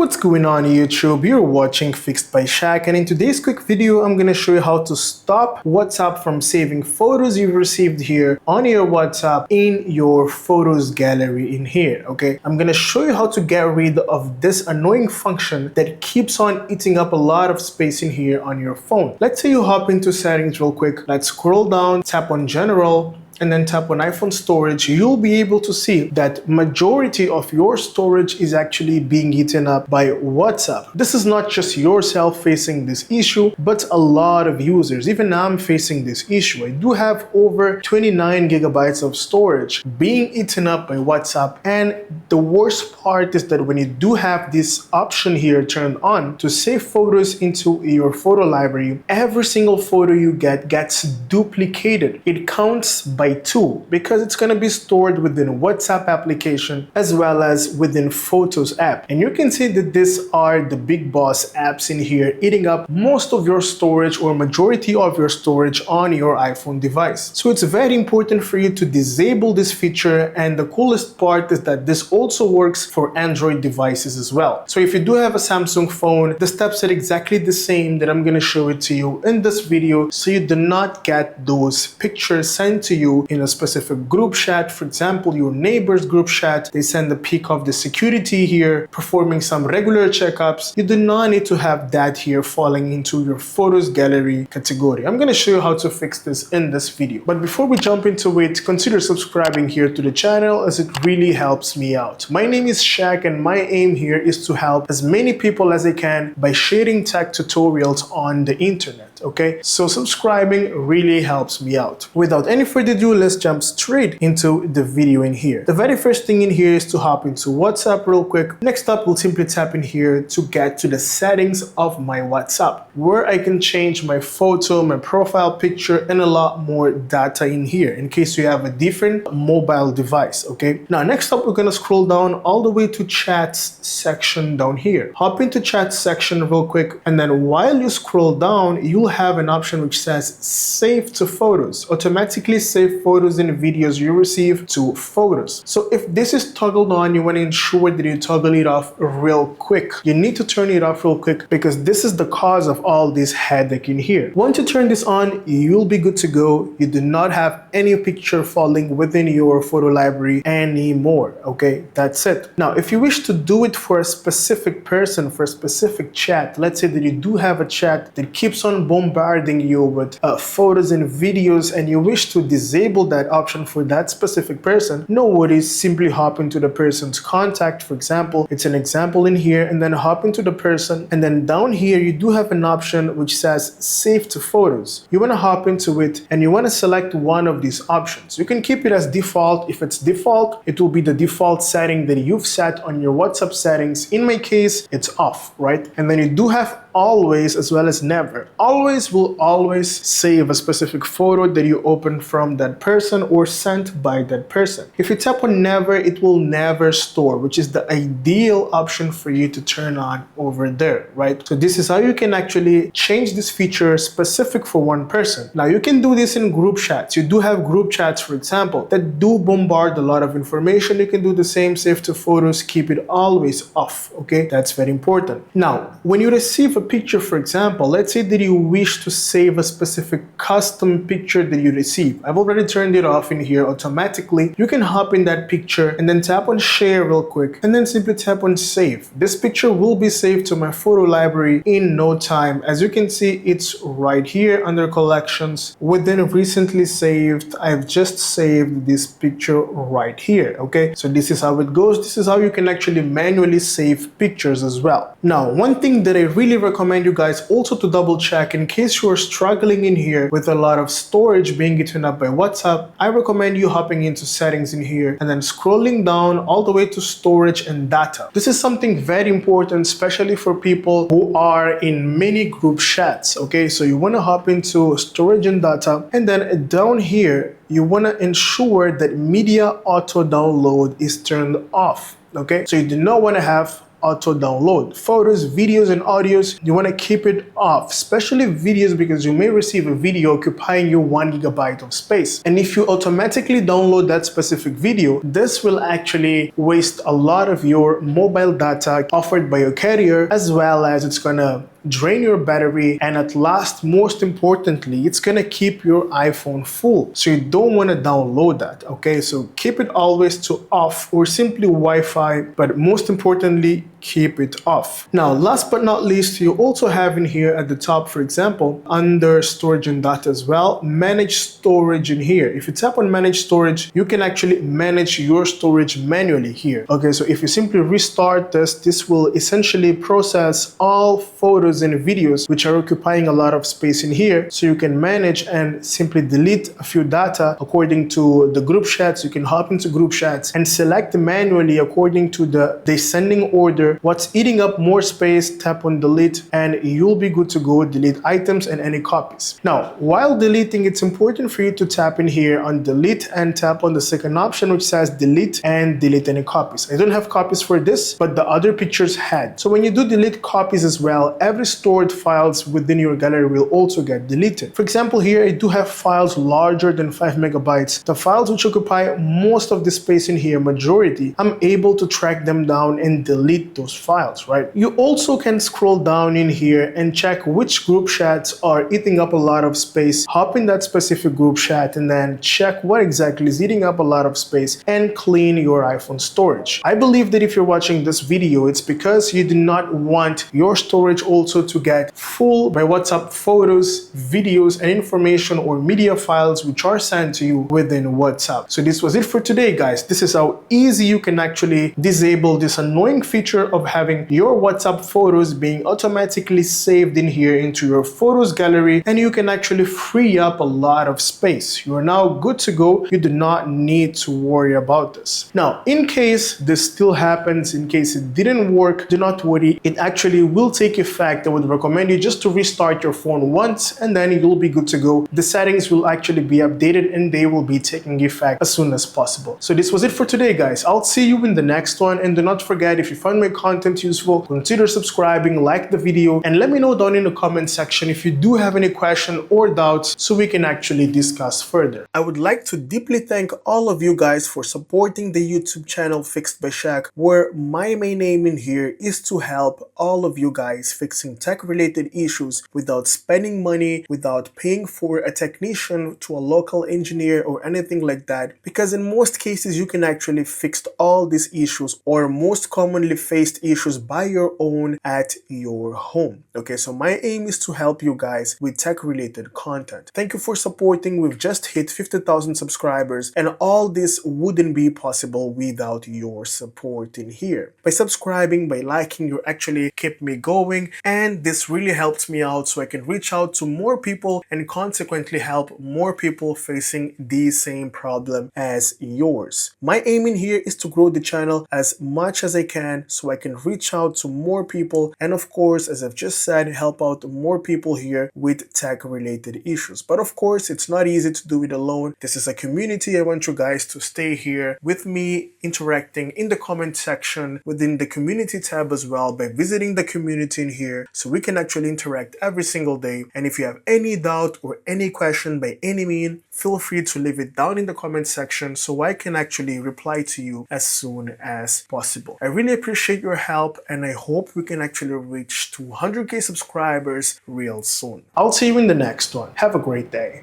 What's going on YouTube? You're watching Fixed by Shaq, and in today's quick video I'm going to show you how to stop WhatsApp from saving photos you've received here on your WhatsApp in your photos gallery in here. Okay, I'm going to show you how to get rid of this annoying function that keeps on eating up a lot of space in here on your phone. Let's say you hop into settings real quick. Let's scroll down, tap on general, and then tap on iPhone storage. You'll be able to see that majority of your storage is actually being eaten up by WhatsApp. This is not just yourself facing this issue, but a lot of users. Even I'm facing this issue. I do have over 29 gigabytes of storage being eaten up by WhatsApp. And the worst part is that when you do have this option here turned on to save photos into your photo library, every single photo you get gets duplicated. It counts by 2 because it's going to be stored within WhatsApp application as well as within Photos app. And you can see that these are the big boss apps in here eating up most of your storage or majority of your storage on your iPhone device. So it's very important for you to disable this feature, and the coolest part is that this also works for Android devices as well. So if you do have a Samsung phone, the steps are exactly the same that I'm going to show it to you in this video, so you do not get those pictures sent to you in a specific group chat. For example, your neighbor's group chat, they send a pic of the security here performing some regular checkups. You do not need to have that here falling into your photos gallery category. I'm going to show you how to fix this in this video. But before we jump into it, consider subscribing here to the channel as it really helps me out. My name is Shaq, and my aim here is to help as many people as I can by sharing tech tutorials on the internet. Okay, so subscribing really helps me out. Without any further ado, let's jump straight into the video in here. The very first thing in here is to hop into WhatsApp real quick. Next up, we'll simply tap in here to get to the settings of my WhatsApp, where I can change my photo, my profile picture, and a lot more data in here in case you have a different mobile device. Okay, now next up, we're gonna scroll down all the way to chats section down here. Hop into chat section real quick, and then while you scroll down, you'll have an option which says save to photos. Automatically save photos and videos you receive to photos. So if this is toggled on, you want to ensure that you toggle it off real quick. You need to turn it off real quick because this is the cause of all this headache in here. Once you turn this on, you'll be good to go. You do not have any picture falling within your photo library anymore. Okay, that's it. Now, if you wish to do it for a specific person, for a specific chat, let's say that you do have a chat that keeps on bombarding you with photos and videos, and you wish to disable that option for that specific person, no worries. Simply hop into the person's contact. For example, it's an example in here, and then hop into the person, and then down here you do have an option which says save to photos. You want to hop into it and you want to select one of these options. You can keep it as default. If it's default, it will be the default setting that you've set on your WhatsApp settings. In my case, it's off, right? And then you do have always as well as never. Always will always save a specific photo that you open from that person or sent by that person. If you tap on never, it will never store, which is the ideal option for you to turn on over there, right? So this is how you can actually change this feature specific for one person. Now you can do this in group chats. You do have group chats, for example, that do bombard a lot of information. You can do the same, save to photos, keep it always off. Okay, that's very important. Now, when you receive a picture, for example, let's say that you wish to save a specific custom picture that you receive. I've already turned it off in here automatically. You can hop in that picture and then tap on share real quick, and then simply tap on save. This picture will be saved to my photo library in no time. As you can see, it's right here under collections within recently saved. I've just saved this picture right here. Okay, so this is how it goes. This is how you can actually manually save pictures as well. Now, one thing that I really recommend you guys also to double check in case you are struggling in here with a lot of storage being eaten up by WhatsApp, I recommend you hopping into settings in here and then scrolling down all the way to storage and data. This is something very important, especially for people who are in many group chats. Okay, so you want to hop into storage and data, and then down here you want to ensure that media auto download is turned off. Okay, so you do not want to have auto download. Photos, videos, and audios, you want to keep it off, especially videos, because you may receive a video occupying your 1 gigabyte of space. And if you automatically download that specific video, this will actually waste a lot of your mobile data offered by your carrier, as well as it's gonna drain your battery, and at last, most importantly, it's gonna keep your iPhone full. So you don't want to download that. Okay, so keep it always to off, or simply Wi-Fi, but most importantly, keep it off. Now, last but not least, you also have in here at the top, for example, under storage and data as well, manage storage in here. If you tap on manage storage, you can actually manage your storage manually here. Okay, so if you simply restart this will essentially process all photos and videos which are occupying a lot of space in here, so you can manage and simply delete a few data according to the group chats. You can hop into group chats and select manually according to the descending order what's eating up more space. Tap on delete and you'll be good to go. Delete items and any copies. Now, while deleting, it's important for you to tap in here on delete and tap on the second option which says delete and delete any copies. I don't have copies for this, but the other pictures had. So when you do delete copies as well, every stored files within your gallery will also get deleted. For example, here I do have files larger than 5 megabytes. The files which occupy most of the space in here, majority, I'm able to track them down and delete those files, right? You also can scroll down in here and check which group chats are eating up a lot of space. Hop in that specific group chat and then check what exactly is eating up a lot of space and clean your iPhone storage. I believe that if you're watching this video, it's because you do not want your storage also to get full by WhatsApp photos, videos, and information or media files which are sent to you within WhatsApp. So this was it for today, guys. This is how easy you can actually disable this annoying feature of having your WhatsApp photos being automatically saved in here into your photos gallery, and you can actually free up a lot of space. You are now good to go. You do not need to worry about this. Now, in case this still happens, in case it didn't work, do not worry. It actually will take effect. I would recommend you just to restart your phone once and then you'll be good to go. The settings will actually be updated and they will be taking effect as soon as possible. So this was it for today, guys. I'll see you in the next one, and do not forget, if you find my content useful, consider subscribing, like the video, and let me know down in the comment section if you do have any question or doubts so we can actually discuss further. I would like to deeply thank all of you guys for supporting the YouTube channel Fixed by Shaq, where my main aim in here is to help all of you guys fixing tech-related issues without spending money, without paying for a technician to a local engineer or anything like that, because in most cases you can actually fix all these issues or most commonly faced issues by your own at your home. Okay, so my aim is to help you guys with tech-related content. Thank you for supporting. We've just hit 50,000 subscribers, and all this wouldn't be possible without your support in here. By subscribing, by liking, you actually keep me going, and this really helps me out so I can reach out to more people and consequently help more people facing the same problem as yours. My aim in here is to grow the channel as much as I can so I can reach out to more people, and of course, as I've just said, help out more people here with tech related issues. But of course, it's not easy to do it alone. This is a community. I want you guys to stay here with me, interacting in the comment section within the community tab as well, by visiting the community in here so we can actually interact every single day. And if you have any doubt or any question by any means, feel free to leave it down in the comment section so I can actually reply to you as soon as possible. I really appreciate your help, and I hope we can actually reach 200k subscribers real soon. I'll see you in the next one. Have a great day.